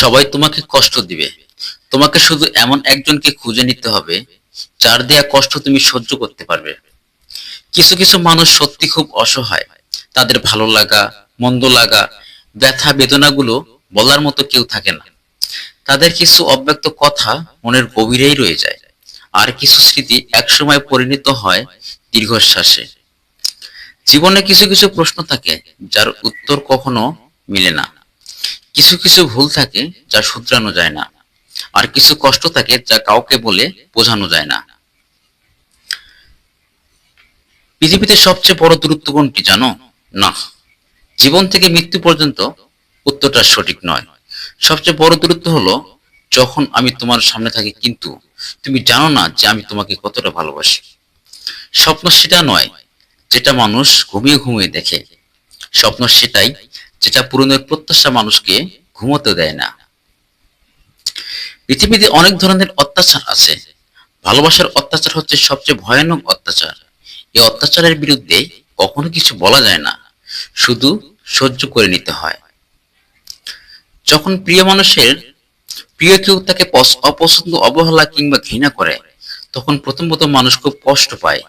সবাই তোমাকে কষ্ট দিবে। তোমাকে শুধু এমন একজনকে খুঁজে নিতে হবে যার দেয়া কষ্ট তুমি সহ্য করতে পারবে। কিছু কিছু মানুষ সত্যি খুব অসহায়। তাদের ভালো লাগা, মন্দ লাগা, ব্যথা বেদনাগুলো বলার মতো কেউ থাকে না। তাদের কিছু অব্যক্ত কথা মনের গভীরেই রয়ে যায়, আর কিছু স্মৃতি একসময় পরিণত হয় দীর্ঘশ্বাসে। জীবনে কিছু কিছু প্রশ্ন থাকে যার উত্তর কখনো মিলে না। কিছু কিছু ভুল থাকে যা শুধরানো যায় না। আর কিছু কষ্ট থাকে যা কাউকে বলে বোঝানো যায় না। পৃথিবীতে সবচেয়ে বড় দূরত্ব কোনটি জানো? না, জীবন থেকে মৃত্যু পর্যন্ত উত্তরটা সঠিক নয়। সবচেয়ে বড় দূরত্ব হলো যখন আমি তোমার সামনে থাকি কিন্তু তুমি জানো না যে আমি তোমাকে কতটা ভালোবাসি। স্বপ্ন সেটা নয় যেটা মানুষ ঘুমিয়ে ঘুমিয়ে দেখে। স্বপ্ন সেটাই যেটা পূরণের প্রত্যাশা মানুষকে ঘুমোতে দেয় না। পৃথিবীতে অনেক ধরনের অত্যাচার আছে। ভালোবাসার অত্যাচার হচ্ছে সবচেয়ে ভয়ানক অত্যাচার। এই অত্যাচারের বিরুদ্ধে কখনো কিছু বলা যায় না, শুধু সহ্য করে নিতে হয়। যখন প্রিয় কেউ তাকে অপছন্দ, অবহেলা কিংবা ঘৃণা করে, তখন প্রথম প্রথম মানুষ খুব কষ্ট পায়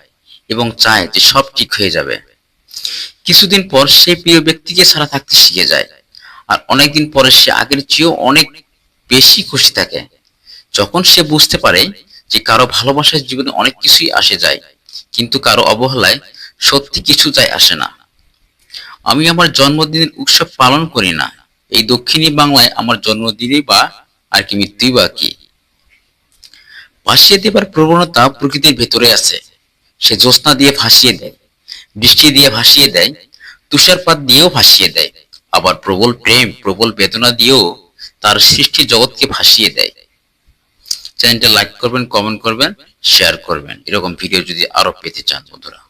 এবং চায় যে সব ঠিক হয়ে যাবে। কিছুদিন পর সেই প্রিয় ব্যক্তিকে ছাড়া থাকতে শিখে যায়, আর অনেকদিন পরে সে আগের চেয়েও অনেক বেশি খুশি থাকে যখন সে বুঝতে পারে যে কারো ভালোবাসার জীবনে অনেক কিছুই আসে যায়, কিন্তু কারো অবহেলায় সত্যি কিছু যায় আসে না। আমি আমার জন্মদিনের উৎসব পালন করি না। এই দক্ষিণী বাংলায় আমার জন্মদিনই বা আর কি মৃত্যুই বা কি। ভাসিয়ে দেবার প্রবণতা প্রকৃতির ভেতরে আছে। সে জ্যোৎস্না দিয়ে ভাসিয়ে দেয়, বৃষ্টি দিয়ে ভাসিয়ে দেয়, তুষারপাত দিয়েও ভাসিয়ে দেয়, আবার প্রবল প্রেম, প্রবল বেদনা দিয়েও তার সৃষ্টি জগৎকে ভাসিয়ে দেয়। চ্যানেলটা লাইক করবেন, কমেন্ট করবেন, শেয়ার করবেন। এরকম ভিডিও যদি আরো পেতে চান বন্ধুরা।